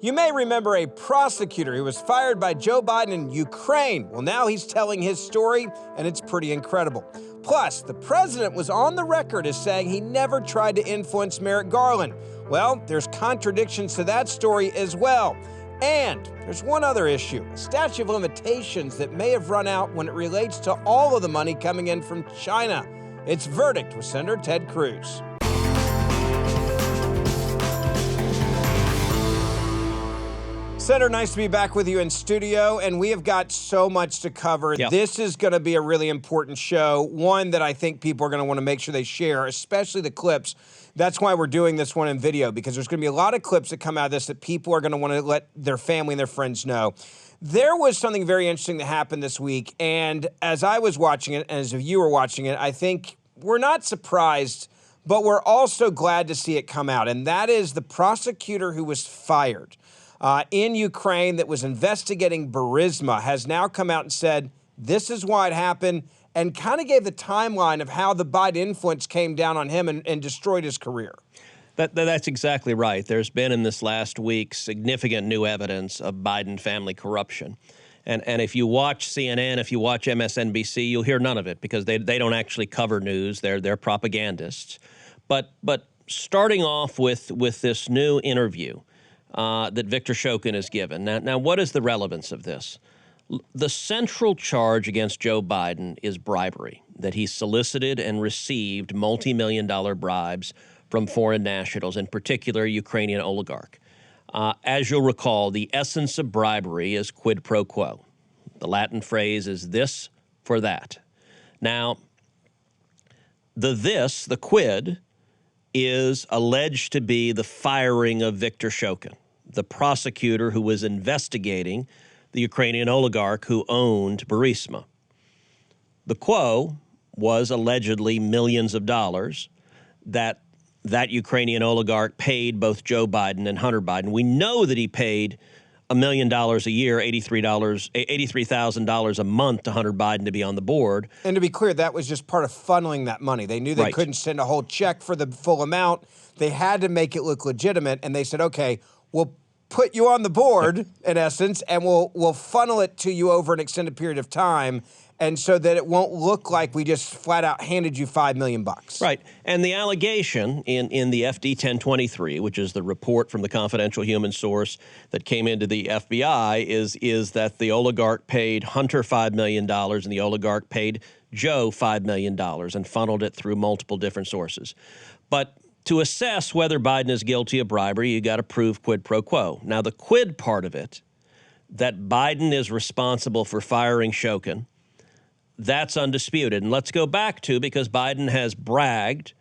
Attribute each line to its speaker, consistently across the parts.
Speaker 1: You may remember a prosecutor who was fired by Joe Biden in Ukraine. Well, now he's telling his story, and it's pretty incredible. Plus, the president was on the record as saying he never tried to influence Merrick Garland. Well, there's contradictions to that story as well. And there's one other issue, a statute of limitations that may have run out when it relates to all of the money coming in from China. It's Verdict with Senator Ted Cruz. Senator, nice to be back with you in studio, and we have got so much to cover.
Speaker 2: Yep.
Speaker 1: This is going to be a really important show, one that I think people are going to want to make sure they share, especially the clips. That's why we're doing this one in video, because there's going to be a lot of clips that come out of this that people are going to want to let their family and their friends know. There was something very interesting that happened this week, and as I was watching it, and as you were watching it, I think we're not surprised, but we're also glad to see it come out, and that is the prosecutor who was fired in Ukraine that was investigating Burisma has now come out and said, this is why it happened, and kind of gave the timeline of how the Biden influence came down on him and destroyed his career.
Speaker 2: That's exactly right. There's been in this last week significant new evidence of Biden family corruption. And if you watch CNN, if you watch MSNBC, you'll hear none of it because they don't actually cover news. They're propagandists. But starting off with this new interview that Victor Shokin has given. Now, what is the relevance of this? The central charge against Joe Biden is bribery, that he solicited and received multi-million-dollar bribes from foreign nationals, in particular Ukrainian oligarch. As you'll recall, the essence of bribery is quid pro quo. The Latin phrase is this for that. Now, the quid, is alleged to be the firing of Victor Shokin, the prosecutor who was investigating the Ukrainian oligarch who owned Burisma. The quo was allegedly millions of dollars that Ukrainian oligarch paid both Joe Biden and Hunter Biden. We know that he paid $1 million a year, $83,000 a month to Hunter Biden to be on the board.
Speaker 1: And to be clear, that was just part of funneling that money. They knew they couldn't send a whole check for the full amount. They had to make it look legitimate, and they said, okay, we'll put you on the board, in essence, and we'll funnel it to you over an extended period of time, and so that it won't look like we just flat out handed you $5 million.
Speaker 2: Right. And the allegation in the FD 1023, which is the report from the confidential human source that came into the FBI, is that the oligarch paid Hunter $5 million and the oligarch paid Joe $5 million and funneled it through multiple different sources. But to assess whether Biden is guilty of bribery, you got to prove quid pro quo. Now, the quid part of it, that Biden is responsible for firing Shokin, that's undisputed. And let's go back to, because Biden has bragged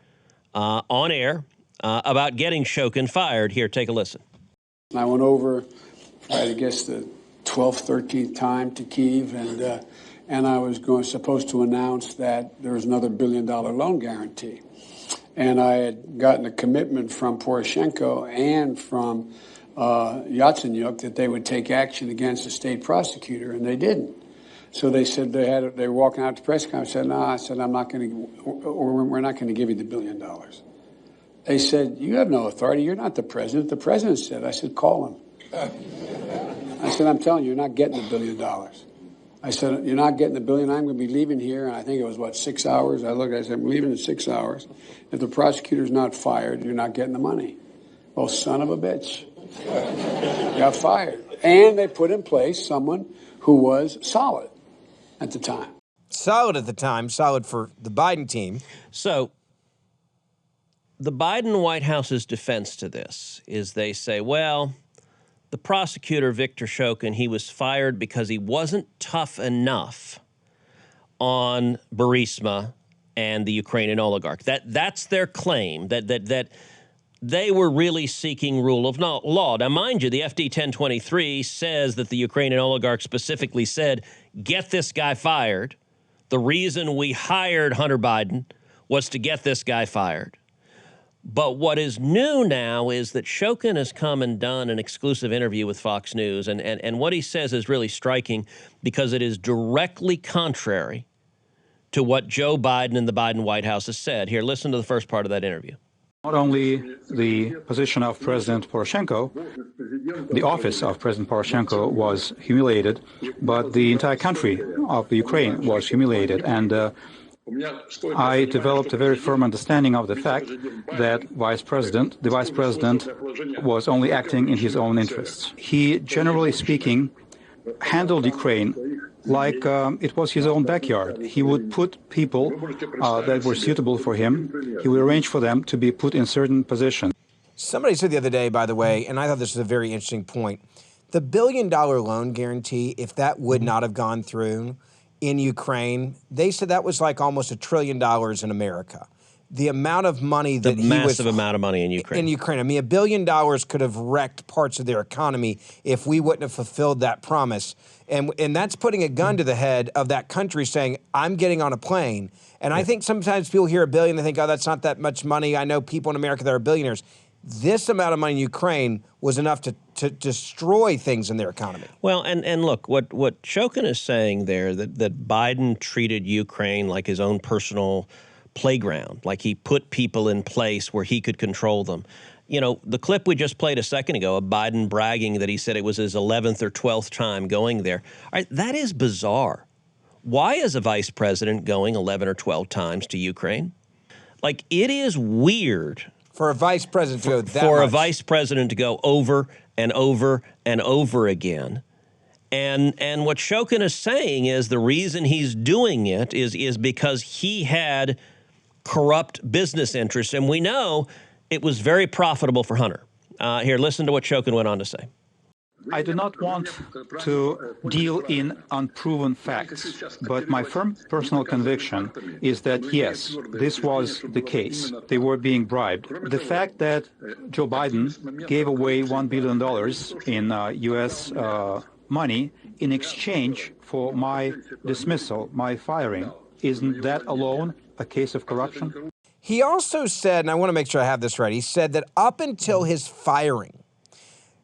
Speaker 2: on air about getting Shokin fired. Here, take a listen.
Speaker 3: I went over, I guess, the 12th, 13th time to Kyiv, and I was supposed to announce that there was another $1 billion loan guarantee. And I had gotten a commitment from Poroshenko and from Yatsenyuk that they would take action against the state prosecutor, and they didn't. So they said they were walking out to press conference. I said, no, I'm not going to, or we're not going to give you the $1 billion. They said, you have no authority. You're not the president. The president said. I said, call him. I said, I'm telling you, you're not getting the $1 billion. I said, you're not getting the $1 billion. I'm going to be leaving here. And I think it was, 6 hours? I said, I'm leaving in 6 hours. If the prosecutor's not fired, you're not getting the money. Well, son of a bitch. Got fired. And they put in place someone who was solid at the time.
Speaker 1: Solid at the time, solid for the Biden team.
Speaker 2: So the Biden White House's defense to this is they say, well, the prosecutor, Victor Shokin, he was fired because he wasn't tough enough on Burisma and the Ukrainian oligarch. That's their claim, that they were really seeking rule of law. Now, mind you, the FD 1023 says that the Ukrainian oligarch specifically said, get this guy fired. The reason we hired Hunter Biden was to get this guy fired. But what is new now is that Shokin has come and done an exclusive interview with Fox News, and what he says is really striking because it is directly contrary to what Joe Biden and the Biden White House has said. Here, listen to the first part of that interview.
Speaker 4: Not only the position of President Poroshenko, the office of President Poroshenko was humiliated, but the entire country of the Ukraine was humiliated. And I developed a very firm understanding of the fact that the vice president was only acting in his own interests. He, generally speaking, handled Ukraine like it was his own backyard. He would put people that were suitable for him, he would arrange for them to be put in certain positions.
Speaker 1: Somebody said the other day, by the way, and I thought this was a very interesting point, the $1 billion loan guarantee, if that would not have gone through in Ukraine, they said that was like almost $1 trillion in America. The amount of money that
Speaker 2: massive amount of money in Ukraine.
Speaker 1: In Ukraine. I mean, $1 billion could have wrecked parts of their economy if we wouldn't have fulfilled that promise. And that's putting a gun to the head of that country saying, I'm getting on a plane. And I think sometimes people hear $1 billion, they think, oh, that's not that much money. I know people in America that are billionaires. This amount of money in Ukraine was enough to destroy things in their economy.
Speaker 2: Well, and look, what Shokin is saying there, that Biden treated Ukraine like his own personal playground, like he put people in place where he could control them. You know, the clip we just played a second ago of Biden bragging that he said it was his 11th or 12th time going there, all right, that is bizarre. Why is a vice president going 11 or 12 times to Ukraine? Like, it is weird.
Speaker 1: For a vice president to go that
Speaker 2: For
Speaker 1: much.
Speaker 2: a vice president to go over and over and over again. And what Shokin is saying is the reason he's doing it is because he had corrupt business interests. And we know it was very profitable for Hunter. Here, listen to what Shokin went on to say.
Speaker 4: I do not want to deal in unproven facts, but my firm personal conviction is that, yes, this was the case. They were being bribed. The fact that Joe Biden gave away $1 billion in U.S. money in exchange for my dismissal, my firing, isn't that alone a case of corruption?
Speaker 1: He also said, and I want to make sure I have this right, he said that up until his firing,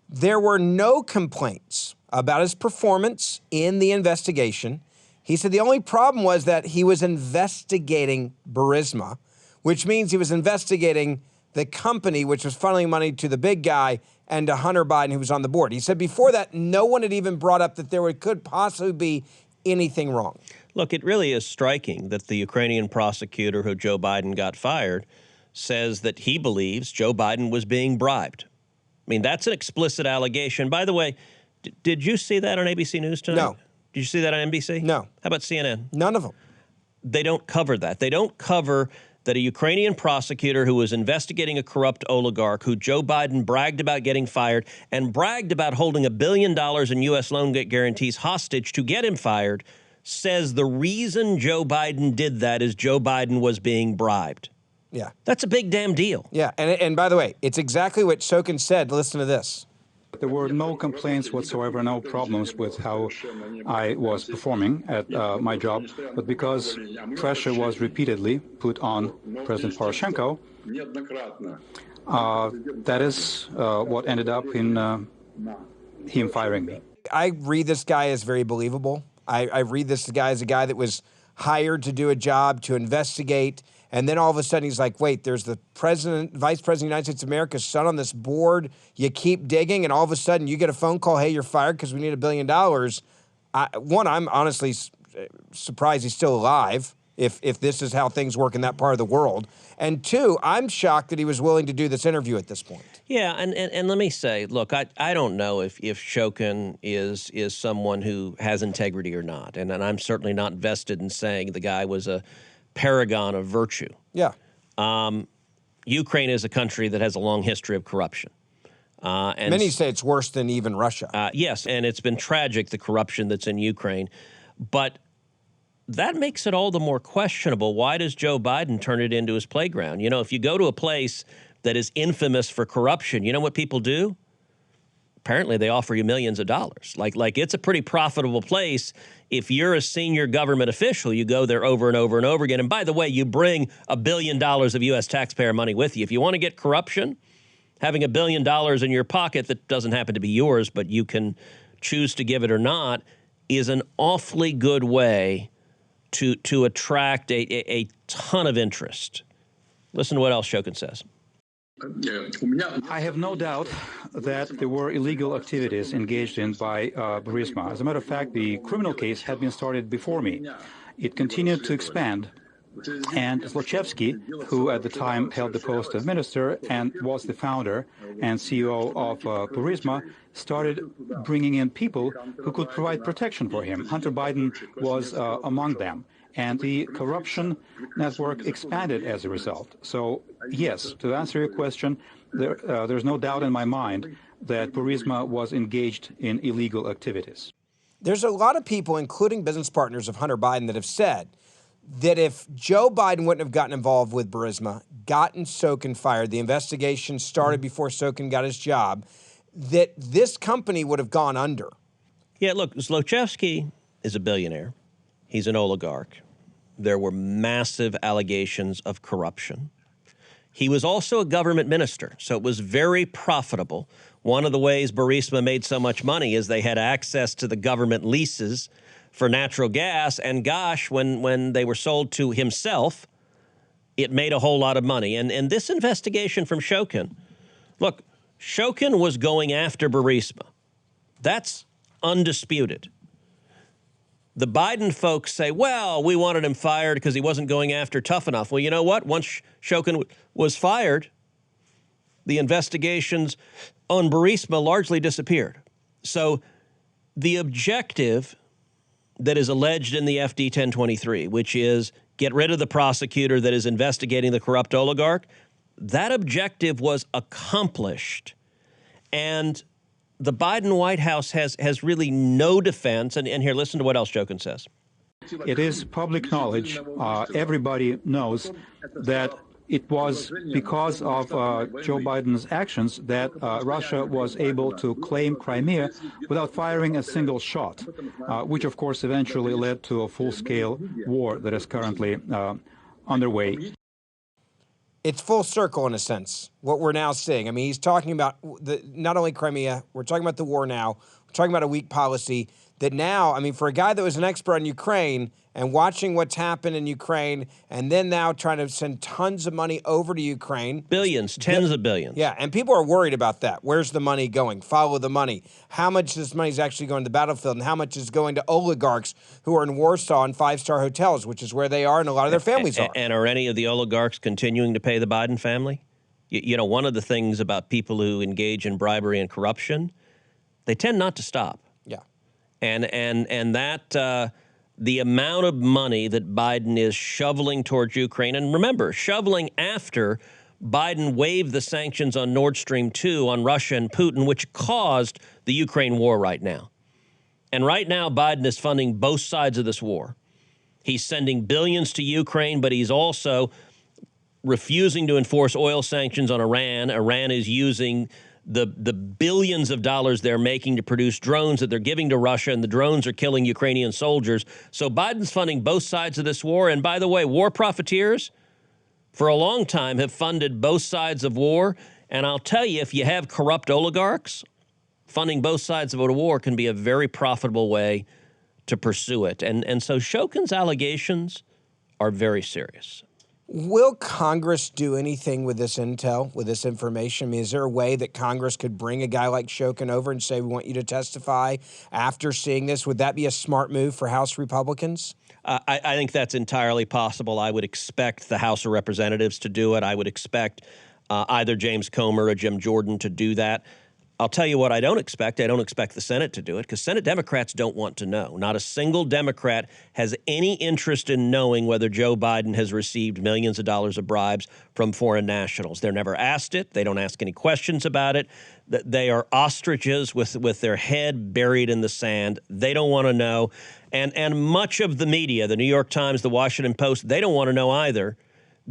Speaker 1: there were no complaints about his performance in the investigation. He said the only problem was that he was investigating Burisma, which means he was investigating the company which was funneling money to the big guy and to Hunter Biden, who was on the board. He said before that, no one had even brought up that could possibly be anything wrong.
Speaker 2: Look, it really is striking that the Ukrainian prosecutor who Joe Biden got fired says that he believes Joe Biden was being bribed. I mean, that's an explicit allegation. By the way, did you see that on ABC News tonight?
Speaker 1: No.
Speaker 2: Did you see that on NBC?
Speaker 1: No.
Speaker 2: How about CNN?
Speaker 1: None of them.
Speaker 2: They don't cover that. They don't cover that a Ukrainian prosecutor who was investigating a corrupt oligarch who Joe Biden bragged about getting fired and bragged about holding $1 billion in U.S. loan guarantees hostage to get him fired says the reason Joe Biden did that is Joe Biden was being bribed.
Speaker 1: Yeah.
Speaker 2: That's a big damn deal.
Speaker 1: Yeah, and by the way, it's exactly what Shokin said. Listen to this.
Speaker 4: There were no complaints whatsoever, no problems with how I was performing at my job. But because pressure was repeatedly put on President Poroshenko, that is what ended up in him firing me.
Speaker 1: I read this guy as very believable. I read this guy as a guy that was hired to do a job, to investigate, and then all of a sudden he's like, wait, there's the president, vice president of the United States of America's son on this board. You keep digging, and all of a sudden you get a phone call, hey, you're fired because we need $1 billion. One, I'm honestly surprised he's still alive if this is how things work in that part of the world. And two, I'm shocked that he was willing to do this interview at this point.
Speaker 2: Yeah, and let me say, look, I don't know if Shokin is someone who has integrity or not, and I'm certainly not vested in saying the guy was a paragon of virtue.
Speaker 1: Yeah.
Speaker 2: Ukraine is a country that has a long history of corruption. And
Speaker 1: many say it's worse than even Russia.
Speaker 2: Yes, and it's been tragic, the corruption that's in Ukraine. But that makes it all the more questionable. Why does Joe Biden turn it into his playground? You know, if you go to a place that is infamous for corruption, you know what people do? Apparently they offer you millions of dollars. Like it's a pretty profitable place. If you're a senior government official, you go there over and over and over again. And by the way, you bring $1 billion of U.S. taxpayer money with you. If you want to get corruption, having $1 billion in your pocket that doesn't happen to be yours, but you can choose to give it or not, is an awfully good way to attract a ton of interest. Listen to what else Shokin says.
Speaker 4: I have no doubt that there were illegal activities engaged in by Burisma. As a matter of fact, the criminal case had been started before me. It continued to expand, and Zlochevsky, who at the time held the post of minister and was the founder and CEO of Burisma, started bringing in people who could provide protection for him. Hunter Biden was among them. And the corruption network expanded as a result. So, yes, to answer your question, there's no doubt in my mind that Burisma was engaged in illegal activities.
Speaker 1: There's a lot of people, including business partners of Hunter Biden, that have said that if Joe Biden wouldn't have gotten involved with Burisma, gotten Shokin fired, the investigation started before Shokin got his job, that this company would have gone under.
Speaker 2: Yeah, look, Zlochevsky is a billionaire. He's an oligarch. There were massive allegations of corruption. He was also a government minister, so it was very profitable. One of the ways Burisma made so much money is they had access to the government leases for natural gas, and gosh, when they were sold to himself, it made a whole lot of money. And this investigation from Shokin, look, Shokin was going after Burisma. That's undisputed. The Biden folks say, well, we wanted him fired because he wasn't going after tough enough. Well, you know what? Once Shokin was fired, the investigations on Burisma largely disappeared. So the objective that is alleged in the FD 1023, which is get rid of the prosecutor that is investigating the corrupt oligarch, that objective was accomplished. And the Biden White House has really no defense. And here, listen to what else Shokin says.
Speaker 4: It is public knowledge. Everybody knows that it was because of Joe Biden's actions that Russia was able to claim Crimea without firing a single shot, which, of course, eventually led to a full-scale war that is currently underway.
Speaker 1: It's full circle in a sense, what we're now seeing. I mean, he's talking about not only Crimea, we're talking about the war now, we're talking about a weak policy that now, I mean, for a guy that was an expert on Ukraine and watching what's happened in Ukraine and then now trying to send tons of money over to Ukraine.
Speaker 2: Billions, tens of billions.
Speaker 1: Yeah, and people are worried about that. Where's the money going? Follow the money. How much of this money is actually going to the battlefield and how much is going to oligarchs who are in Warsaw in five-star hotels, which is where they are and a lot of their families are.
Speaker 2: And are any of the oligarchs continuing to pay the Biden family? You know, one of the things about people who engage in bribery and corruption, they tend not to stop.
Speaker 1: Yeah.
Speaker 2: And that the amount of money that Biden is shoveling towards Ukraine, and remember, shoveling after Biden waived the sanctions on Nord Stream 2 on Russia and Putin, which caused the Ukraine war right now. And right now, Biden is funding both sides of this war. He's sending billions to Ukraine, but he's also refusing to enforce oil sanctions on Iran. Iran is using the billions of dollars they're making to produce drones that they're giving to Russia, and the drones are killing Ukrainian soldiers. So Biden's funding both sides of this war. And by the way, war profiteers for a long time have funded both sides of war. And I'll tell you, if you have corrupt oligarchs, funding both sides of a war can be a very profitable way to pursue it. And so Shokin's allegations are very serious.
Speaker 1: Will Congress do anything with this intel, with this information? I mean, is there a way that Congress could bring a guy like Shokin over and say, we want you to testify after seeing this? Would that be a smart move for House Republicans?
Speaker 2: I think that's entirely possible. I would expect the House of Representatives to do it. I would expect either James Comer or Jim Jordan to do that. I'll tell you what I don't expect. I don't expect the Senate to do it because Senate Democrats don't want to know. Not a single Democrat has any interest in knowing whether Joe Biden has received millions of dollars of bribes from foreign nationals. They're never asked it. They don't ask any questions about it. They are ostriches with their head buried in the sand. They don't want to know. And much of the media, the New York Times, the Washington Post, they don't want to know either,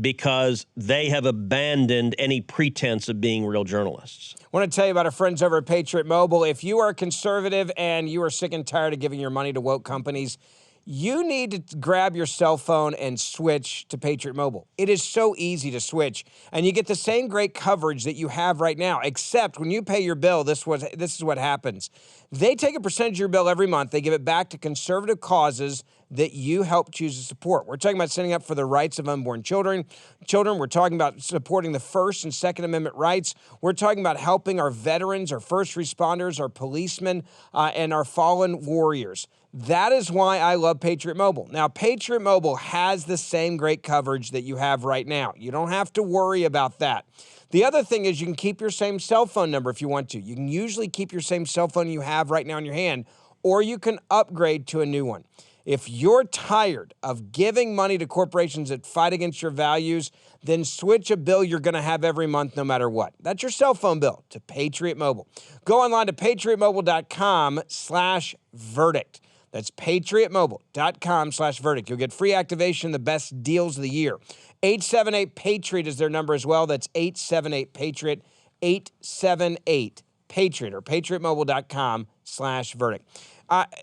Speaker 2: because they have abandoned any pretense of being real journalists.
Speaker 1: I want to tell you about our friends over at Patriot Mobile. If you are a conservative and you are sick and tired of giving your money to woke companies, you need to grab your cell phone and switch to Patriot Mobile. It is so easy to switch, and you get the same great coverage that you have right now, except when you pay your bill, this is what happens. They take a percentage of your bill every month. They give it back to conservative causes that you help choose to support. We're talking about standing up for the rights of unborn children. We're talking about supporting the First and Second Amendment rights. We're talking about helping our veterans, our first responders, our policemen, and our fallen warriors. That is why I love Patriot Mobile. Now, Patriot Mobile has the same great coverage that you have right now. You don't have to worry about that. The other thing is you can keep your same cell phone number if you want to. You can usually keep your same cell phone you have right now in your hand, or you can upgrade to a new one. If you're tired of giving money to corporations that fight against your values, then switch a bill you're going to have every month no matter what. That's your cell phone bill to Patriot Mobile. Go online to patriotmobile.com/verdict. That's patriotmobile.com/verdict. You'll get free activation, the best deals of the year. 878-PATRIOT is their number as well. That's 878-PATRIOT, 878-PATRIOT, or patriotmobile.com/verdict.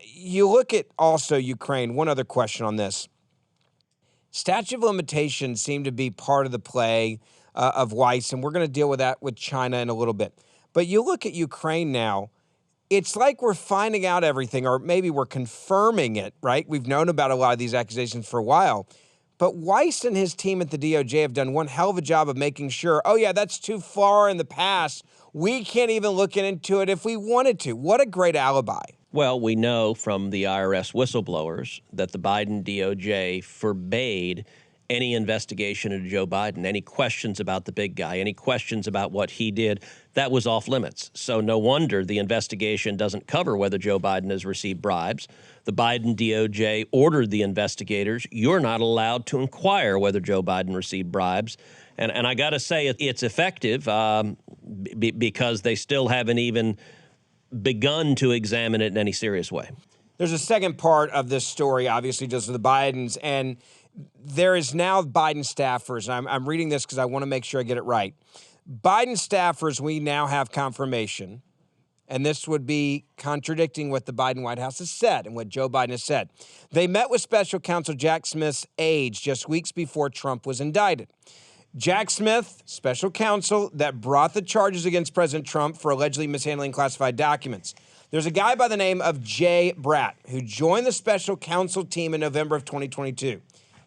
Speaker 1: You look at also Ukraine. One other question on this. Statute of limitations seem to be part of the play of Weiss, and we're going to deal with that with China in a little bit. But you look at Ukraine now, it's like we're finding out everything, or maybe we're confirming it, right? We've known about a lot of these accusations for a while. But Weiss and his team at the DOJ have done one hell of a job of making sure, oh, yeah, that's too far in the past. We can't even look into it if we wanted to. What a great alibi.
Speaker 2: Well, we know from the IRS whistleblowers that the Biden DOJ forbade any investigation into Joe Biden, any questions about the big guy, any questions about what he did, that was off limits. So no wonder the investigation doesn't cover whether Joe Biden has received bribes. The Biden DOJ ordered the investigators, you're not allowed to inquire whether Joe Biden received bribes. And I got to say it's effective because they still haven't even begun to examine it in any serious way.
Speaker 1: There's a second part of this story, obviously, just with the Bidens, and there is now Biden staffers. I'm reading this because I want to make sure I get it right. Biden staffers, we now have confirmation, and this would be contradicting what the Biden White House has said and what Joe Biden has said. They met with special counsel Jack Smith's aides just weeks before Trump was indicted. Jack Smith, special counsel that brought the charges against President Trump for allegedly mishandling classified documents. There's a guy by the name of Jay Bratt who joined the special counsel team in November of 2022.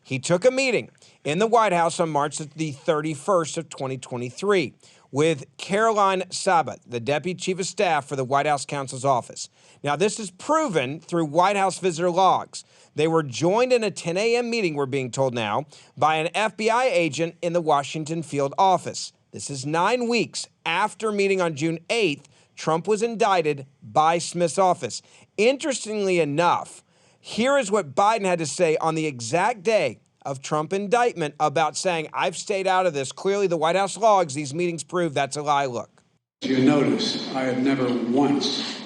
Speaker 1: He took a meeting in the White House on March the 31st of 2023 with Caroline Sabat, the deputy chief of staff for the White House counsel's office. Now, this is proven through White House visitor logs. They were joined in a 10 a.m. meeting, we're being told now, by an FBI agent in the Washington field office. This is 9 weeks after meeting on June 8th, Trump was indicted by Smith's office. Interestingly enough, here is what Biden had to say on the exact day of Trump indictment about saying, I've stayed out of this. Clearly, the White House logs, these meetings prove that's a lie. Look.
Speaker 3: You notice I have never once,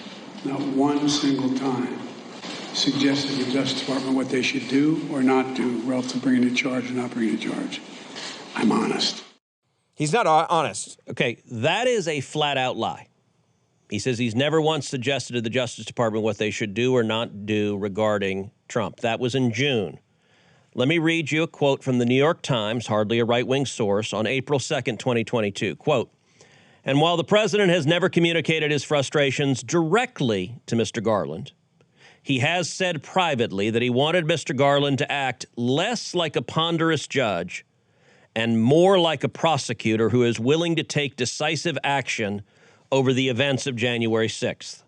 Speaker 3: not one single time, suggested to the Justice Department what they should do or not do relative to bringing a charge or not bringing a charge. I'm honest.
Speaker 1: He's not honest.
Speaker 2: Okay, that is a flat-out lie. He says he's never once suggested to the Justice Department what they should do or not do regarding Trump. That was in June. Let me read you a quote from the New York Times, hardly a right-wing source, on April 2nd, 2022. Quote, and while the president has never communicated his frustrations directly to Mr. Garland, he has said privately that he wanted Mr. Garland to act less like a ponderous judge and more like a prosecutor who is willing to take decisive action over the events of January 6th.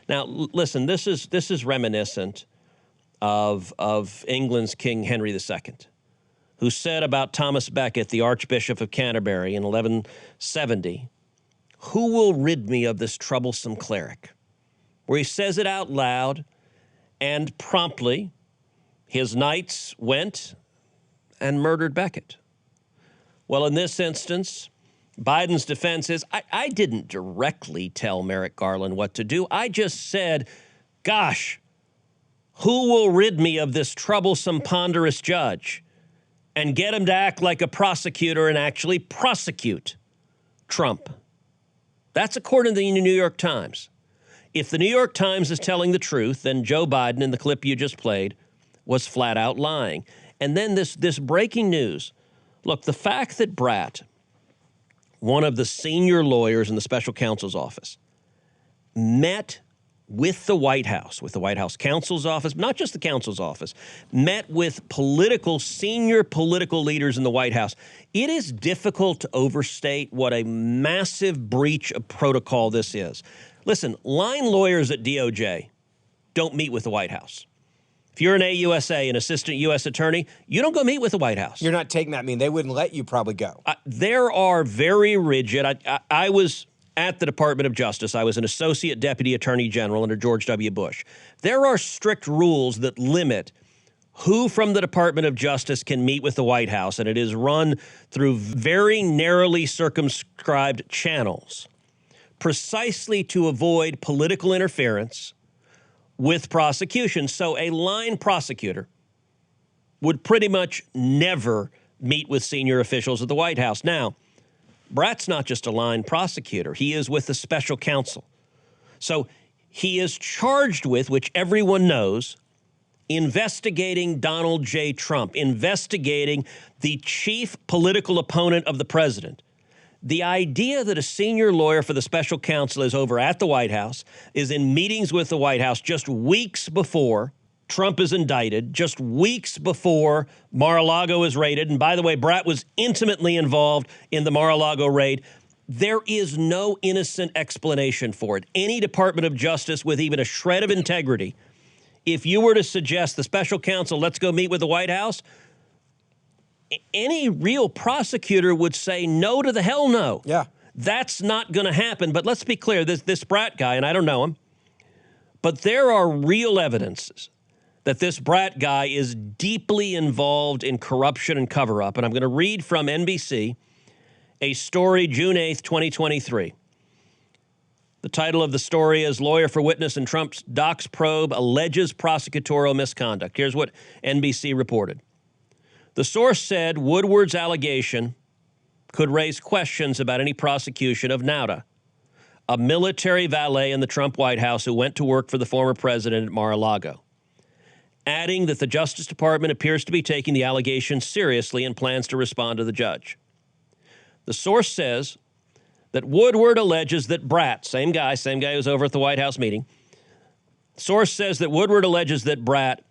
Speaker 2: Now, listen, this is reminiscent of England's King Henry II, who said about Thomas Becket, the Archbishop of Canterbury, in 1170, who will rid me of this troublesome cleric? Where he says it out loud, and promptly his knights went and murdered Becket. Well, in this instance, Biden's defense is, I didn't directly tell Merrick Garland what to do. I just said, gosh, who will rid me of this troublesome, ponderous judge and get him to act like a prosecutor and actually prosecute Trump? That's according to the New York Times. If the New York Times is telling the truth, then Joe Biden, in the clip you just played, was flat out lying. And then this breaking news. Look, the fact that Bratt, one of the senior lawyers in the special counsel's office, met with the White House counsel's office, not just the counsel's office, met with senior political leaders in the White House. It is difficult to overstate what a massive breach of protocol this is. Listen, line lawyers at DOJ don't meet with the White House. If you're an AUSA, an assistant U.S. attorney, you don't go meet with the White House.
Speaker 1: You're not taking that. I mean, they wouldn't let you probably go.
Speaker 2: There are very rigid. I was at the Department of Justice. I was an associate deputy attorney general under George W. Bush. There are strict rules that limit who from the Department of Justice can meet with the White House, and it is run through very narrowly circumscribed channels, precisely to avoid political interference with prosecution. So a line prosecutor would pretty much never meet with senior officials at the White House. Now, Brat's not just a line prosecutor. He is with the special counsel. So he is charged with, which everyone knows, investigating Donald J. Trump, investigating the chief political opponent of the president. The idea that a senior lawyer for the special counsel is over at the White House, is in meetings with the White House just weeks before Trump is indicted, just weeks before Mar-a-Lago is raided. And by the way, Brat was intimately involved in the Mar-a-Lago raid. There is no innocent explanation for it. Any Department of Justice with even a shred of integrity, if you were to suggest the special counsel, let's go meet with the White House, any real prosecutor would say no to the hell no.
Speaker 1: Yeah.
Speaker 2: That's not going to happen. But let's be clear, this Brat guy, and I don't know him, but there are real evidences that this Brat guy is deeply involved in corruption and cover-up. And I'm going to read from NBC a story June 8th, 2023. The title of the story is Lawyer for Witness in Trump's Docs Probe Alleges Prosecutorial Misconduct. Here's what NBC reported. The source said Woodward's allegation could raise questions about any prosecution of Nauta, a military valet in the Trump White House who went to work for the former president at Mar-a-Lago, adding that the Justice Department appears to be taking the allegation seriously and plans to respond to the judge. The source says that Woodward alleges that Brat, same guy who's over at the White House meeting, source says that Woodward alleges that Brat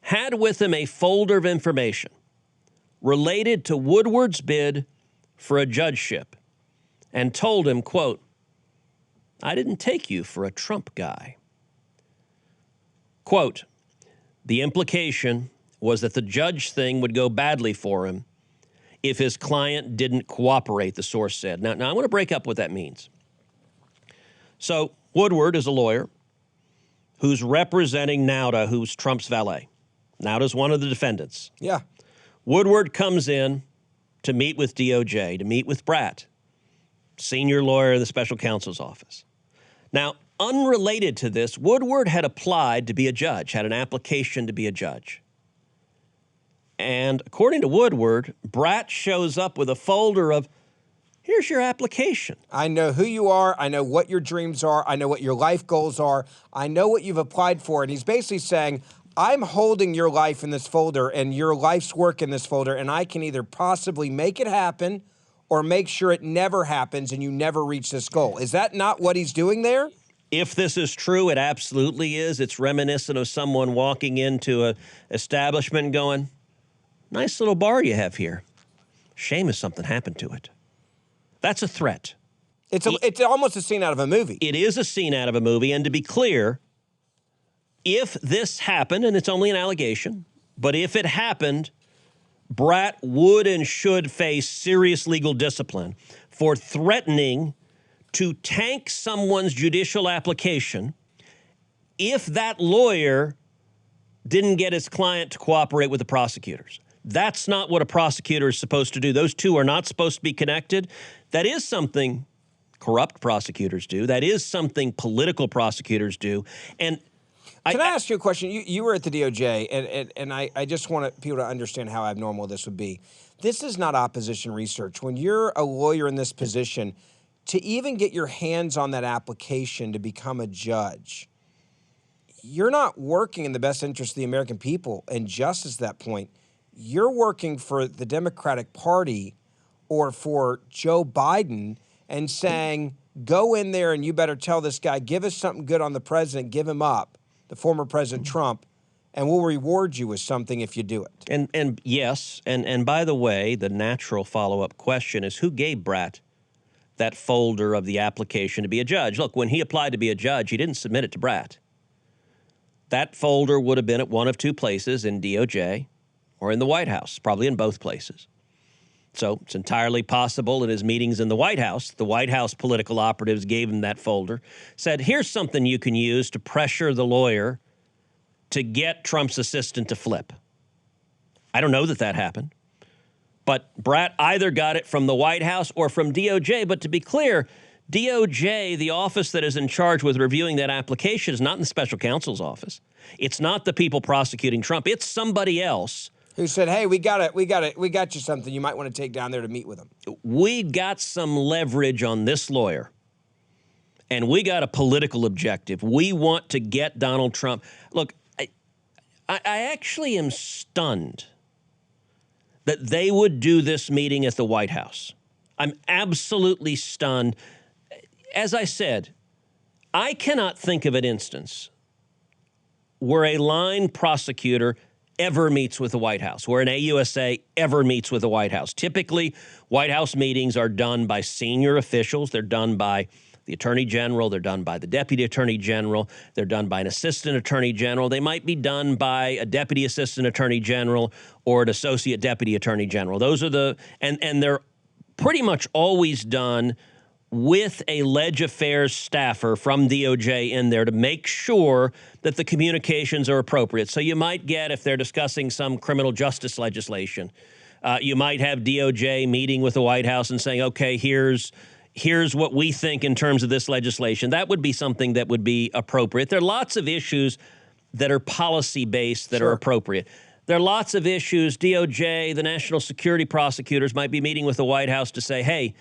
Speaker 2: had with him a folder of information related to Woodward's bid for a judgeship and told him, quote, I didn't take you for a Trump guy. Quote, the implication was that the judge thing would go badly for him if his client didn't cooperate, the source said. Now I want to break up what that means. So Woodward is a lawyer who's representing Nauta, who's Trump's valet. Nauta's one of the defendants.
Speaker 1: Yeah.
Speaker 2: Woodward comes in to meet with DOJ, to meet with Brat, senior lawyer in the special counsel's office. Now, unrelated to this, Woodward had applied to be a judge, had an application to be a judge. And according to Woodward, Brat shows up with a folder of, here's your application.
Speaker 1: I know who you are. I know what your dreams are. I know what your life goals are. I know what you've applied for. And he's basically saying, I'm holding your life in this folder and your life's work in this folder, and I can either possibly make it happen or make sure it never happens and you never reach this goal. Is that not what he's doing there?
Speaker 2: If this is true, it absolutely is. It's reminiscent of someone walking into an establishment and going, nice little bar you have here. Shame if something happened to it. That's a threat.
Speaker 1: It's almost a scene out of a movie.
Speaker 2: It is a scene out of a movie, and to be clear, if this happened, and it's only an allegation, but if it happened, Brat would and should face serious legal discipline for threatening to tank someone's judicial application if that lawyer didn't get his client to cooperate with the prosecutors. That's not what a prosecutor is supposed to do. Those two are not supposed to be connected. That is something corrupt prosecutors do. That is something political prosecutors do. And
Speaker 1: Can I ask you a question? You were at the DOJ, and I just want people to understand how abnormal this would be. This is not opposition research. When you're a lawyer in this position, to even get your hands on that application to become a judge, you're not working in the best interest of the American people and justice at that point. You're working for the Democratic Party or for Joe Biden and saying, Go in there and you better tell this guy, give us something good on the president, give him up, the former President Trump, and we'll reward you with something if you do it.
Speaker 2: And yes, and by the way, the natural follow-up question is who gave Brat that folder of the application to be a judge? Look, when he applied to be a judge, he didn't submit it to Brat. That folder would have been at one of two places, in DOJ or in the White House, probably in both places. So it's entirely possible in his meetings in the White House political operatives gave him that folder, said, here's something you can use to pressure the lawyer to get Trump's assistant to flip. I don't know that that happened. But Brat either got it from the White House or from DOJ. But to be clear, DOJ, the office that is in charge with reviewing that application, is not in the special counsel's office. It's not the people prosecuting Trump. It's somebody else
Speaker 1: who said, hey, we got you something you might want to take down there to meet with him.
Speaker 2: We got some leverage on this lawyer, and we got a political objective. We want to get Donald Trump. Look, I actually am stunned that they would do this meeting at the White House. I'm absolutely stunned. As I said, I cannot think of an instance where a line prosecutor ever meets with the White House, where an AUSA ever meets with the White House. Typically, White House meetings are done by senior officials. They're done by the Attorney General. They're done by the Deputy Attorney General. They're done by an Assistant Attorney General. They might be done by a Deputy Assistant Attorney General or an Associate Deputy Attorney General. Those are and they're pretty much always done with a Leg Affairs staffer from DOJ in there to make sure that the communications are appropriate. So you might get, if they're discussing some criminal justice legislation, you might have DOJ meeting with the White House and saying, okay, here's what we think in terms of this legislation. That would be something that would be appropriate. There are lots of issues that are policy-based that are appropriate. There are lots of issues. DOJ, the national security prosecutors might be meeting with the White House to say, hey,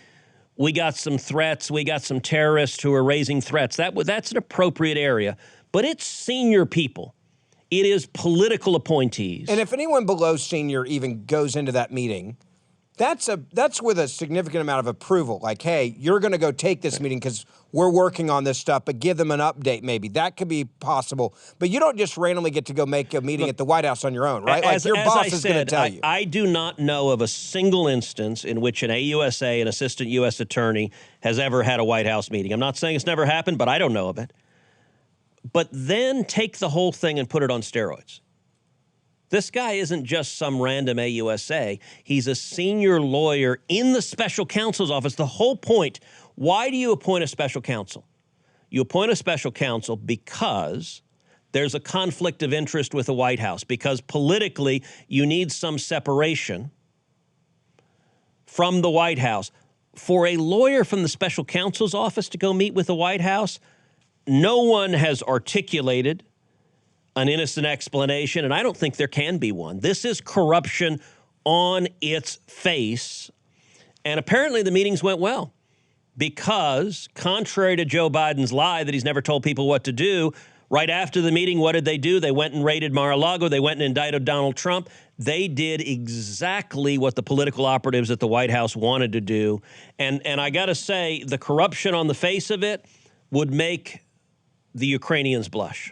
Speaker 2: we got some threats. We got some terrorists who are raising threats. That's an appropriate area. But it's senior people. It is political appointees.
Speaker 1: And if anyone below senior even goes into that meeting, that's with a significant amount of approval. Like, hey, you're going to go take this meeting because we're working on this stuff, but give them an update maybe. That could be possible. But you don't just randomly get to go make a meeting at the White House on your own, right? Like your boss is going to tell you.
Speaker 2: I do not know of a single instance in which an AUSA, an assistant U.S. attorney, has ever had a White House meeting. I'm not saying it's never happened, but I don't know of it. But then take the whole thing and put it on steroids. This guy isn't just some random AUSA. He's a senior lawyer in the special counsel's office. The whole point, why do you appoint a special counsel? You appoint a special counsel because there's a conflict of interest with the White House, because politically you need some separation from the White House. For a lawyer from the special counsel's office to go meet with the White House, no one has articulated an innocent explanation, and I don't think there can be one. This is corruption on its face, and apparently the meetings went well because, contrary to Joe Biden's lie that he's never told people what to do, right after the meeting, what did they do? They went and raided Mar-a-Lago. They went and indicted Donald Trump. They did exactly what the political operatives at the White House wanted to do, and I got to say, the corruption on the face of it would make the Ukrainians blush.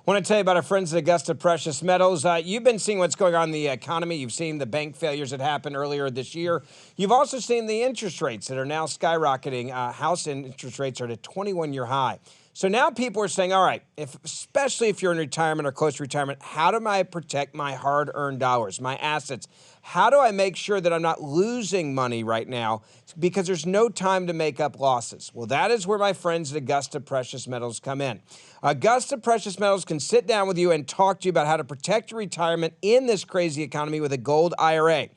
Speaker 1: I want to tell you about our friends at Augusta Precious Metals. You've been seeing what's going on in the economy. You've seen the bank failures that happened earlier this year. You've also seen the interest rates that are now skyrocketing. House interest rates are at a 21-year high. So now people are saying, all right, especially if you're in retirement or close to retirement, how do I protect my hard-earned dollars, my assets? How do I make sure that I'm not losing money right now because there's no time to make up losses? Well, that is where my friends at Augusta Precious Metals come in. Augusta Precious Metals can sit down with you and talk to you about how to protect your retirement in this crazy economy with a gold IRA.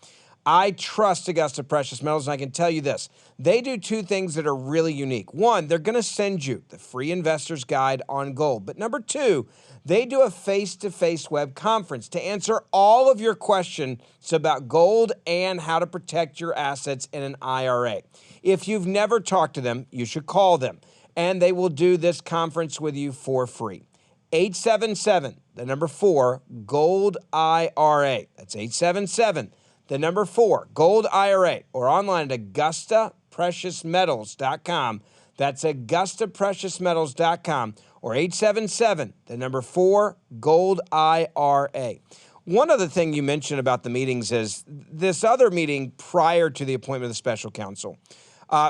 Speaker 1: I trust Augusta Precious Metals, and I can tell you this. They do two things that are really unique. One, they're going to send you the free investor's guide on gold. But number two, they do a face-to-face web conference to answer all of your questions about gold and how to protect your assets in an IRA. If you've never talked to them, you should call them, and they will do this conference with you for free. 877, the number 4, Gold IRA. That's 877. The number 4, Gold IRA, or online at AugustaPreciousMetals.com. That's AugustaPreciousMetals.com or 877, the number 4, Gold IRA. One other thing you mentioned about the meetings is this other meeting prior to the appointment of the special counsel.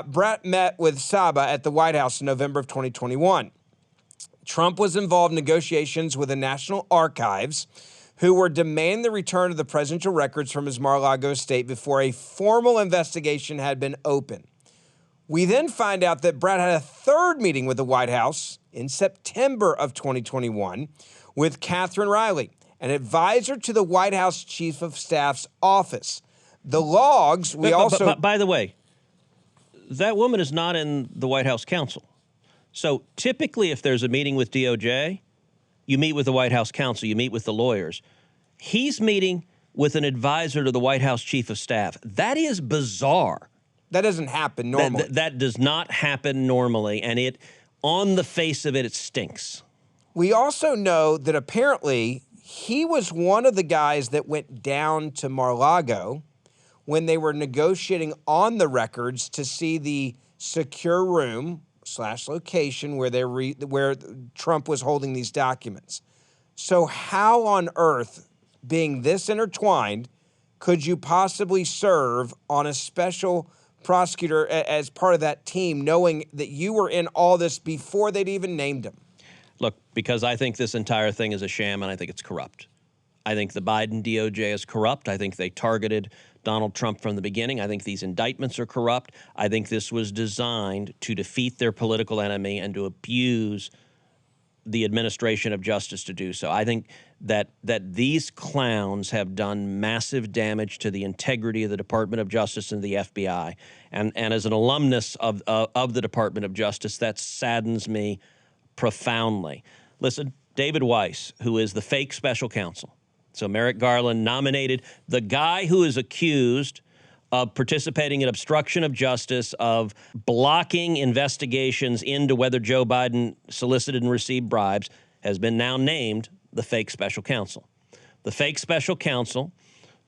Speaker 1: Brett met with Saba at the White House in November of 2021. Trump was involved in negotiations with the National Archives, who were demanding the return of the presidential records from his Mar-a-Lago estate before a formal investigation had been opened. We then find out that Brett had a third meeting with the White House in September of 2021 with Catherine Riley, an advisor to the White House Chief of Staff's office. The logs, but
Speaker 2: by the way, that woman is not in the White House counsel. So typically if there's a meeting with DOJ, you meet with the White House counsel, you meet with the lawyers. He's meeting with an advisor to the White House Chief of Staff. That is bizarre.
Speaker 1: That doesn't happen normally.
Speaker 2: That does not happen normally, and it, on the face of it, it stinks.
Speaker 1: We also know that apparently he was one of the guys that went down to Mar-a-Lago when they were negotiating on the records to see the secure room / location where Trump was holding these documents. So how on earth, being this intertwined, could you possibly serve on a special prosecutor as part of that team, knowing that you were in all this before they'd even named him?
Speaker 2: Look, because I think this entire thing is a sham and I think it's corrupt. I think the Biden DOJ is corrupt. I think they targeted Donald Trump from the beginning. I think these indictments are corrupt. I think this was designed to defeat their political enemy and to abuse the administration of justice to do so. I think that these clowns have done massive damage to the integrity of the Department of Justice and the FBI. And as an alumnus of the Department of Justice, that saddens me profoundly. Listen, David Weiss, who is the fake special counsel. So Merrick Garland nominated the guy who is accused of participating in obstruction of justice, of blocking investigations into whether Joe Biden solicited and received bribes, has been now named the fake special counsel. The fake special counsel,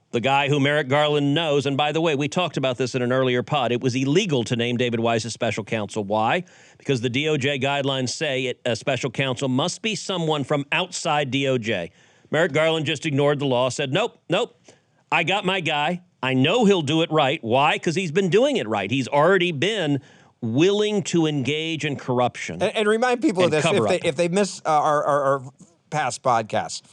Speaker 2: the guy who Merrick Garland knows, and by the way, we talked about this in an earlier pod, it was illegal to name David Weiss as special counsel. Why? Because the DOJ guidelines say a special counsel must be someone from outside DOJ. Merrick Garland just ignored the law, said, nope, I got my guy. I know he'll do it right. Why? Because he's been doing it right. He's already been willing to engage in corruption.
Speaker 1: And remind people of this, if they miss our past podcasts.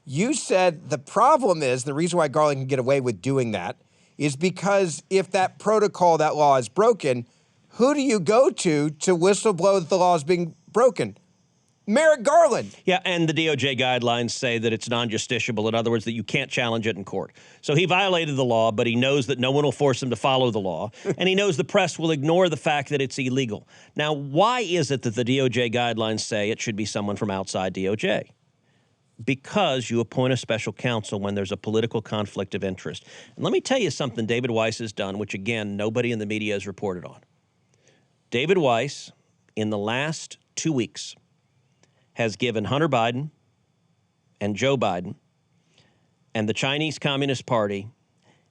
Speaker 1: You said the problem is, the reason why Garland can get away with doing that is because if that protocol, that law is broken, who do you go to whistleblow that the law is being broken? Merrick Garland.
Speaker 2: Yeah, and the DOJ guidelines say that it's non-justiciable. In other words, that you can't challenge it in court. So he violated the law, but he knows that no one will force him to follow the law, and he knows the press will ignore the fact that it's illegal. Now, why is it that the DOJ guidelines say it should be someone from outside DOJ? Because you appoint a special counsel when there's a political conflict of interest. And let me tell you something David Weiss has done, which, again, nobody in the media has reported on. David Weiss, in the last 2 weeks, has given Hunter Biden and Joe Biden and the Chinese Communist Party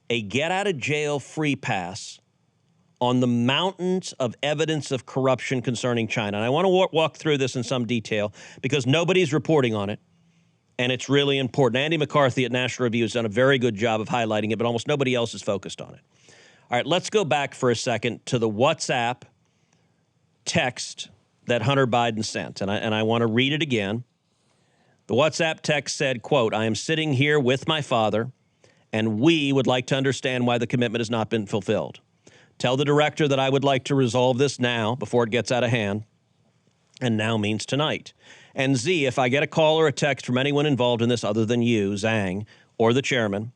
Speaker 2: a get-out-of-jail-free pass on the mountains of evidence of corruption concerning China. And I want to walk through this in some detail because nobody's reporting on it, and it's really important. Andy McCarthy at National Review has done a very good job of highlighting it, but almost nobody else is focused on it. All right, let's go back for a second to the WhatsApp text that Hunter Biden sent, and I want to read it again. The WhatsApp text said, quote, "I am sitting here with my father, and we would like to understand why the commitment has not been fulfilled. Tell the director that I would like to resolve this now before it gets out of hand, and now means tonight. And Z, if I get a call or a text from anyone involved in this other than you, Zhang, or the chairman,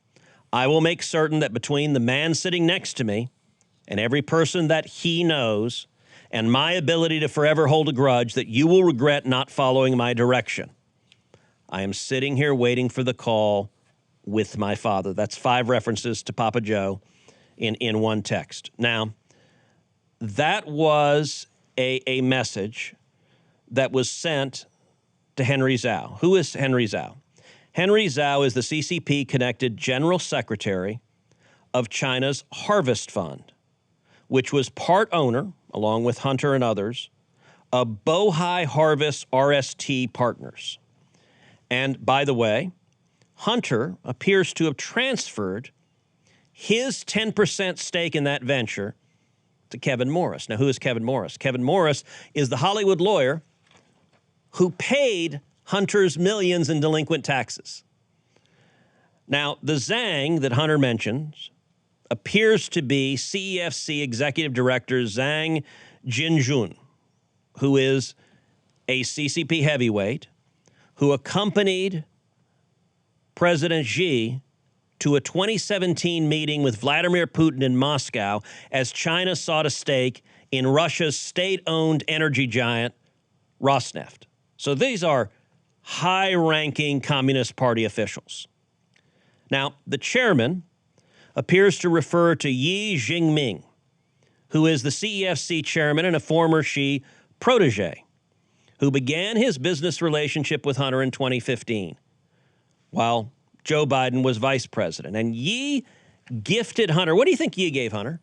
Speaker 2: I will make certain that between the man sitting next to me and every person that he knows and my ability to forever hold a grudge, that you will regret not following my direction. I am sitting here waiting for the call with my father." That's 5 references to Papa Joe in one text. Now, that was a message that was sent to Henry Zhao. Who is Henry Zhao? Henry Zhao is the CCP-connected General Secretary of China's Harvest Fund, which was part owner, along with Hunter and others, of Bohai Harvest RST Partners. And by the way, Hunter appears to have transferred his 10% stake in that venture to Kevin Morris. Now, who is Kevin Morris? Kevin Morris is the Hollywood lawyer who paid Hunter's millions in delinquent taxes. Now, the Zhang that Hunter mentions appears to be CEFC Executive Director Zhang Jinjun, who is a CCP heavyweight who accompanied President Xi to a 2017 meeting with Vladimir Putin in Moscow as China sought a stake in Russia's state-owned energy giant Rosneft. So these are high-ranking Communist Party officials. Now, the chairman appears to refer to Yi Jingming, who is the CEFC chairman and a former Xi protege, who began his business relationship with Hunter in 2015, while Joe Biden was vice president. And Yi gifted Hunter. What do you think Yi gave Hunter?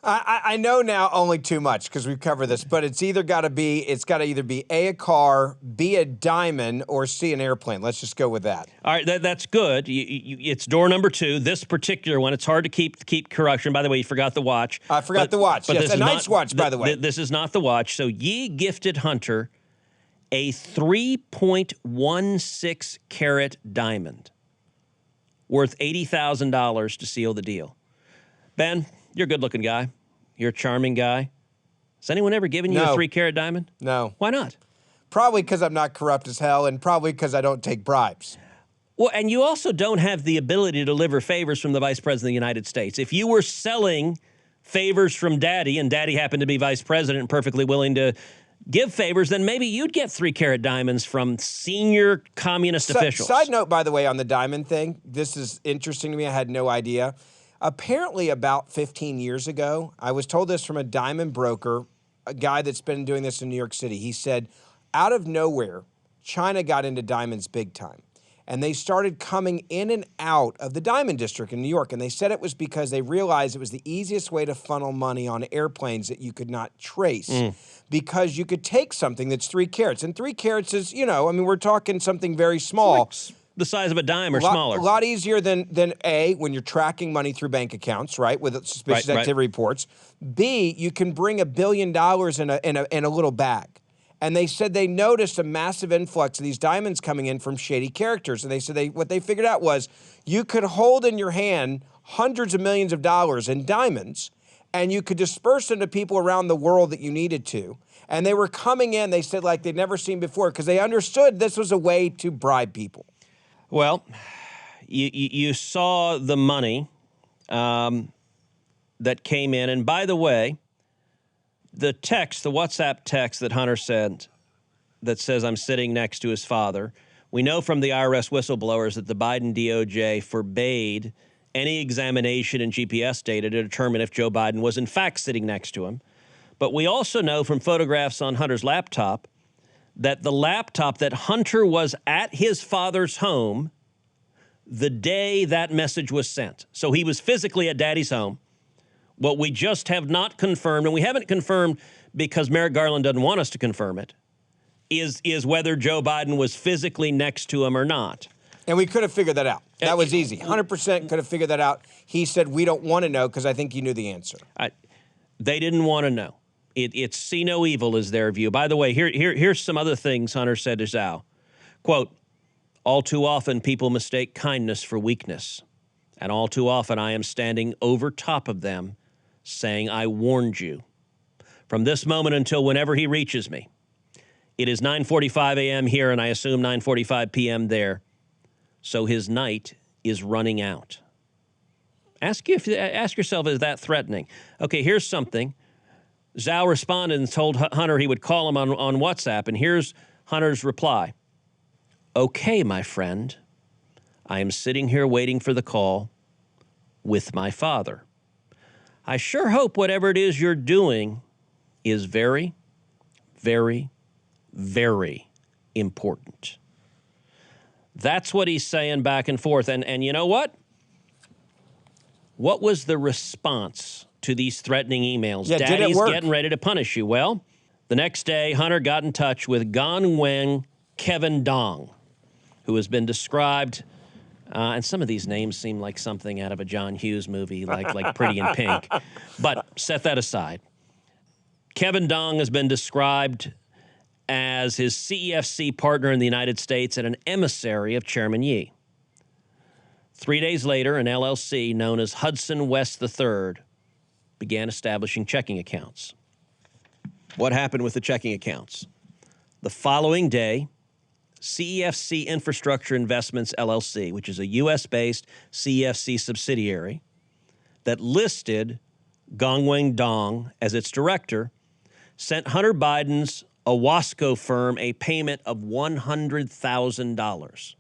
Speaker 1: I know now only too much because we've covered this, but it's either got to either be A, a car, B, a diamond, or C, an airplane. Let's just go with that.
Speaker 2: All right, that's good. It's door number 2. This particular one, it's hard to keep correction. By the way, you forgot the watch.
Speaker 1: I forgot the watch. Yes, a nice watch, by the way.
Speaker 2: This is not the watch. So Yi gifted Hunter a 3.16 carat diamond worth $80,000 to seal the deal. Ben, you're a good-looking guy. You're a charming guy. Has anyone ever given you a 3-carat diamond?
Speaker 1: No.
Speaker 2: Why not?
Speaker 1: Probably because I'm not corrupt as hell, and probably because I don't take bribes.
Speaker 2: Well, and you also don't have the ability to deliver favors from the Vice President of the United States. If you were selling favors from Daddy, and Daddy happened to be Vice President and perfectly willing to give favors, then maybe you'd get 3-carat diamonds from senior communist officials.
Speaker 1: Side note, by the way, on the diamond thing, this is interesting to me. I had no idea. Apparently, about 15 years ago, I was told this from a diamond broker, a guy that's been doing this in New York City. He said, out of nowhere, China got into diamonds big time. And they started coming in and out of the diamond district in New York. And they said it was because they realized it was the easiest way to funnel money on airplanes that you could not trace. Because you could take something that's 3 carats. And 3 carats is, we're talking something very small.
Speaker 2: The size of a dime or smaller.
Speaker 1: A lot easier than A, when you're tracking money through bank accounts, right, with suspicious activity reports. B, you can bring $1 billion in a little bag. And they said they noticed a massive influx of these diamonds coming in from shady characters. And they said what they figured out was you could hold in your hand hundreds of millions of dollars in diamonds, and you could disperse them to people around the world that you needed to. And they were coming in, they said, like they'd never seen before, because they understood this was a way to bribe people.
Speaker 2: Well, you saw the money that came in. And by the way, the WhatsApp text that Hunter sent that says, I'm sitting next to his father, we know from the IRS whistleblowers that the Biden DOJ forbade any examination in GPS data to determine if Joe Biden was in fact sitting next to him. But we also know from photographs on Hunter's laptop that the laptop that Hunter was at his father's home the day that message was sent. So he was physically at Daddy's home. What we just have not confirmed, and we haven't confirmed because Merrick Garland doesn't want us to confirm it, is whether Joe Biden was physically next to him or not.
Speaker 1: And we could have figured that out. That was easy. 100% could have figured that out. He said, we don't want to know because I think you knew the answer.
Speaker 2: They didn't want to know. It's see no evil is their view. By the way, here's some other things Hunter said to Zhao. Quote, all too often people mistake kindness for weakness. And all too often I am standing over top of them saying, I warned you. From this moment until whenever he reaches me, it is 9:45 a.m. here and I assume 9:45 p.m. there. So his night is running out. Ask yourself, is that threatening? Okay, here's something. Zhao responded and told Hunter he would call him on WhatsApp, and here's Hunter's reply. Okay, my friend, I am sitting here waiting for the call with my father. I sure hope whatever it is you're doing is very, very, very important. That's what he's saying back and forth. And you know what? What was the response to these threatening emails?
Speaker 1: Yeah,
Speaker 2: Daddy's
Speaker 1: did it work?
Speaker 2: getting ready to punish you. Well, The next day, Hunter got in touch with Gongweng Kevin Dong, who has been described, and some of these names seem like something out of a John Hughes movie, like Pretty in Pink. But set that aside. Kevin Dong has been described as his CEFC partner in the United States and an emissary of Chairman Yi. 3 days later, an LLC known as Hudson West III began establishing checking accounts. What happened with the checking accounts? The following day, CEFC Infrastructure Investments LLC, which is a U.S.-based CEFC subsidiary that listed Gongweng Dong as its director, sent Hunter Biden's Owasco firm a payment of $100,000.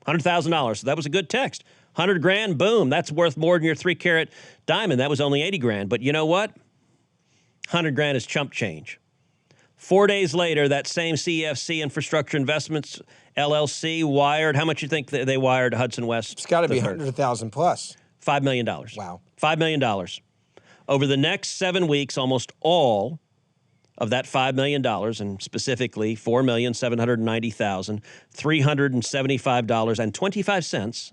Speaker 2: $100,000. So that was a good text. 100 grand, boom, that's worth more than your 3-carat diamond. That was only 80 grand. But you know what? 100 grand is chump change. 4 days later, that same CEFC Infrastructure Investments LLC wired, how much you think they wired Hudson West?
Speaker 1: It's got to be 100,000 plus.
Speaker 2: $5 million.
Speaker 1: Wow.
Speaker 2: $5 million. Over the next 7 weeks, almost all of that $5 million, and specifically $4,790,375.25,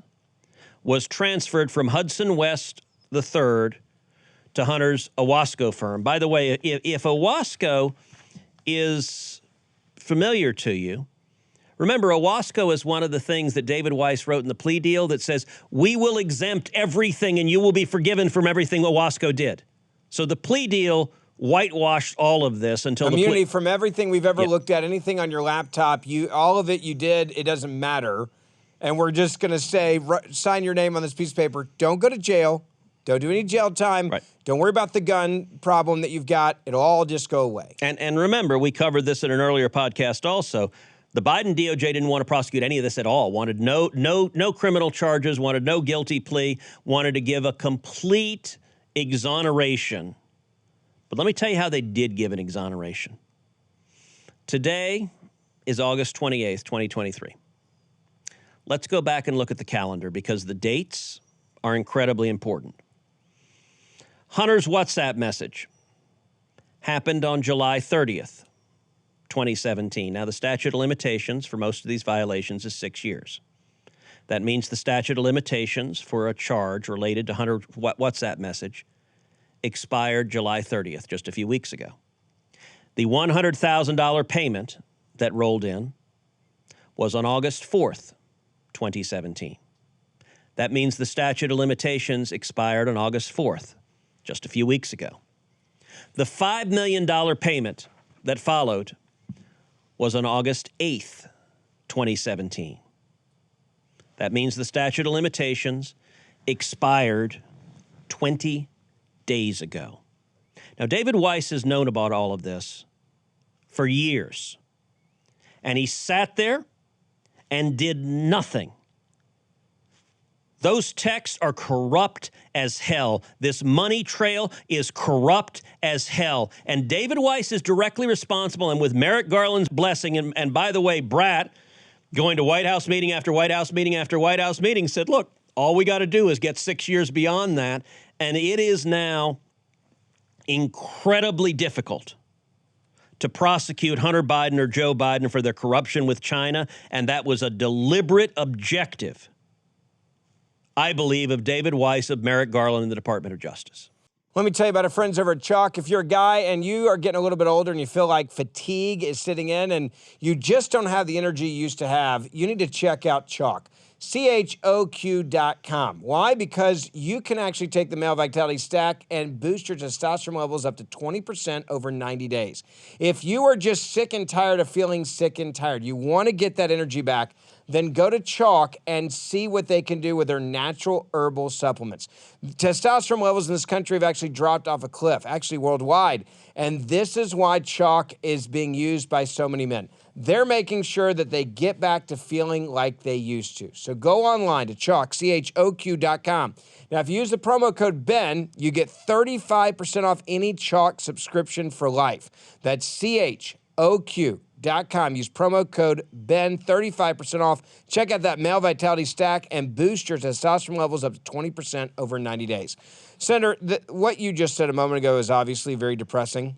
Speaker 2: was transferred from Hudson West III to Hunter's Owasco firm. By the way, if Owasco is familiar to you, remember, Owasco is one of the things that David Weiss wrote in the plea deal that says, we will exempt everything and you will be forgiven from everything Owasco did. So the plea deal whitewashed all of this until
Speaker 1: immunity from everything we've ever looked at, anything on your laptop, all of it you did, it doesn't matter. And we're just going to say, sign your name on this piece of paper. Don't go to jail. Don't do any jail time.
Speaker 2: Right.
Speaker 1: Don't worry about the gun problem that you've got. It'll all just go away.
Speaker 2: And remember, we covered this in an earlier podcast also. The Biden DOJ didn't want to prosecute any of this at all. Wanted no criminal charges, wanted no guilty plea, wanted to give a complete exoneration. But let me tell you how they did give an exoneration. Today is August 28th, 2023. Let's go back and look at the calendar because the dates are incredibly important. Hunter's WhatsApp message happened on July 30th, 2017. Now, the statute of limitations for most of these violations is 6 years. That means the statute of limitations for a charge related to Hunter's WhatsApp message expired July 30th, just a few weeks ago. The $100,000 payment that rolled in was on August 4th, 2017. That means the statute of limitations expired on August 4th, just a few weeks ago. The $5 million payment that followed was on August 8th, 2017. That means the statute of limitations expired 20 days ago. Now, David Weiss has known about all of this for years, and he sat there and did nothing. Those texts are corrupt as hell. This money trail is corrupt as hell. And David Weiss is directly responsible, and with Merrick Garland's blessing, and by the way, Brat, going to White House meeting after White House meeting after White House meeting, said, look, all we got to do is get 6 years beyond that. And it is now incredibly difficult to prosecute Hunter Biden or Joe Biden for their corruption with China. And that was a deliberate objective, I believe, of David Weiss, of Merrick Garland, and the Department of Justice.
Speaker 1: Let me tell you about our friends over at Chalk. If you're a guy and you are getting a little bit older and you feel like fatigue is sitting in and you just don't have the energy you used to have, you need to check out Chalk. CHOQ.com. Why? Because you can actually take the Male Vitality Stack and boost your testosterone levels up to 20% over 90 days. If you are just sick and tired of feeling sick and tired, you want to get that energy back, then go to Chalk and see what they can do with their natural herbal supplements. Testosterone levels in this country have actually dropped off a cliff, actually worldwide, and this is why Chalk is being used by so many men. They're making sure that they get back to feeling like they used to. So go online to Chalk, CHOQ.com. Now, if you use the promo code BEN, you get 35% off any Chalk subscription for life. That's CHOQ.com. Use promo code BEN, 35% off. Check out that Male Vitality Stack and boost your testosterone levels up to 20% over 90 days. Senator, what you just said a moment ago is obviously very depressing.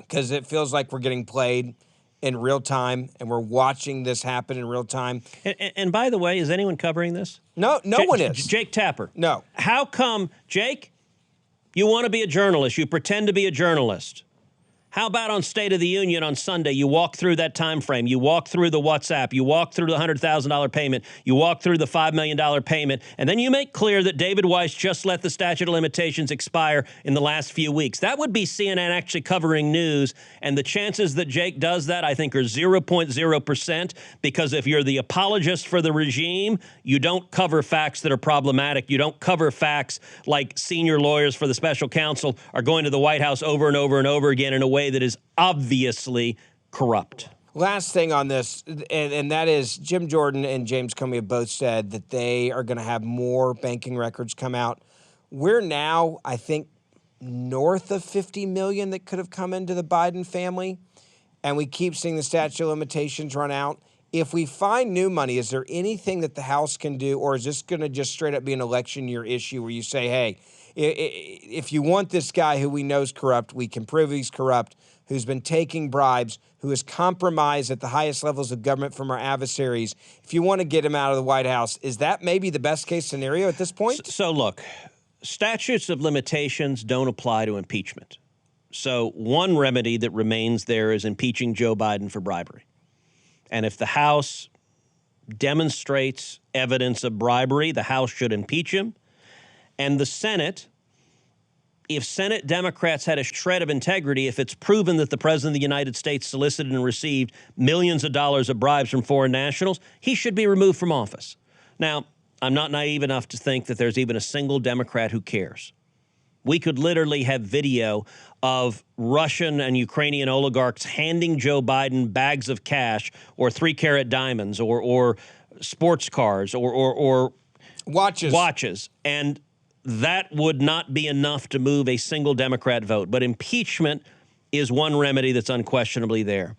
Speaker 1: because it feels like we're getting played in real time, and we're watching this happen in real time.
Speaker 2: And by the way, is anyone covering this?
Speaker 1: No one is.
Speaker 2: Jake Tapper.
Speaker 1: No.
Speaker 2: How come, Jake, you want to be a journalist, you pretend to be a journalist? How about on State of the Union on Sunday, you walk through that time frame, you walk through the WhatsApp, you walk through the $100,000 payment, you walk through the $5 million payment, and then you make clear that David Weiss just let the statute of limitations expire in the last few weeks. That would be CNN actually covering news, and the chances that Jake does that, I think, are 0.0%, because if you're the apologist for the regime, you don't cover facts that are problematic. You don't cover facts like senior lawyers for the special counsel are going to the White House over and over and over again in a way that is obviously corrupt.
Speaker 1: Last thing on this, and that is Jim Jordan and James Comey have both said that they are going to have more banking records come out. We're now, I think, north of 50 million that could have come into the Biden family, and we keep seeing the statute of limitations run out. If we find new money, is there anything that the House can do, or is this going to just straight up be an election year issue where you say, hey, if you want this guy who we know is corrupt, we can prove he's corrupt, who's been taking bribes, who has compromised at the highest levels of government from our adversaries, if you want to get him out of the White House, is that maybe the best case scenario at this point?
Speaker 2: So look, statutes of limitations don't apply to impeachment. So one remedy that remains there is impeaching Joe Biden for bribery. And if the House demonstrates evidence of bribery, the House should impeach him. And the Senate, if Senate Democrats had a shred of integrity, if it's proven that the President of the United States solicited and received millions of dollars of bribes from foreign nationals, he should be removed from office. Now, I'm not naive enough to think that there's even a single Democrat who cares. We could literally have video of Russian and Ukrainian oligarchs handing Joe Biden bags of cash or 3-carat diamonds or sports cars or watches. And that would not be enough to move a single Democrat vote. But impeachment is one remedy that's unquestionably there.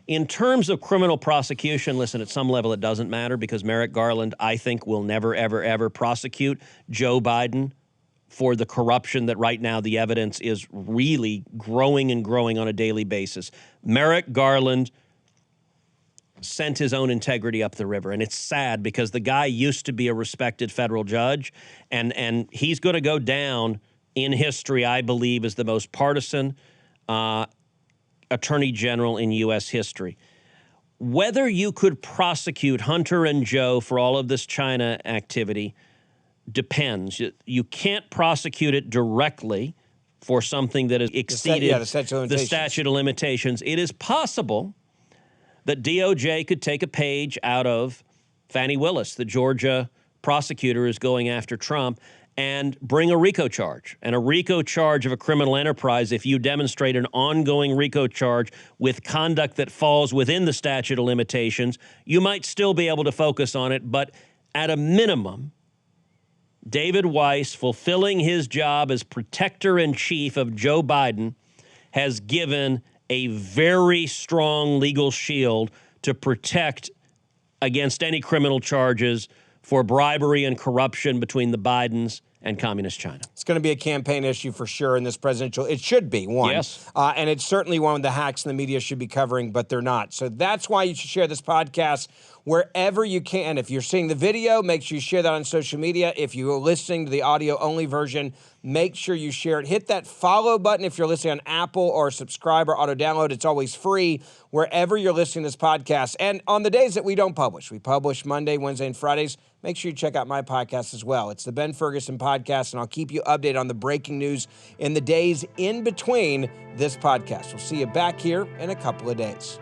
Speaker 2: In terms of criminal prosecution, listen, at some level it doesn't matter because Merrick Garland, I think, will never, ever, ever prosecute Joe Biden for the corruption that right now the evidence is really growing and growing on a daily basis. Merrick Garland sent his own integrity up the river. And it's sad because the guy used to be a respected federal judge, and he's going to go down in history, I believe, as the most partisan attorney general in U.S. history. Whether you could prosecute Hunter and Joe for all of this China activity depends. You can't prosecute it directly for something that has exceeded the statute of limitations. It is possible that DOJ could take a page out of Fani Willis, the Georgia prosecutor who's going after Trump, and bring a RICO charge. And a RICO charge of a criminal enterprise, if you demonstrate an ongoing RICO charge with conduct that falls within the statute of limitations, you might still be able to focus on it. But at a minimum, David Weiss, fulfilling his job as protector-in-chief of Joe Biden, has given a very strong legal shield to protect against any criminal charges for bribery and corruption between the Bidens and Communist China.
Speaker 1: It's going to be a campaign issue for sure in this presidential. It should be one.
Speaker 2: Yes.
Speaker 1: And it's certainly one the hacks in the media should be covering, but they're not. So that's why you should share this podcast wherever you can. If you're seeing the video, make sure you share that on social media. If you are listening to the audio-only version, make sure you share it. Hit that follow button if you're listening on Apple, or subscribe or auto-download. It's always free wherever you're listening to this podcast. And on the days that we don't publish, we publish Monday, Wednesday, and Fridays, make sure you check out my podcast as well. It's the Ben Ferguson Podcast, and I'll keep you updated on the breaking news in the days in between this podcast. We'll see you back here in a couple of days.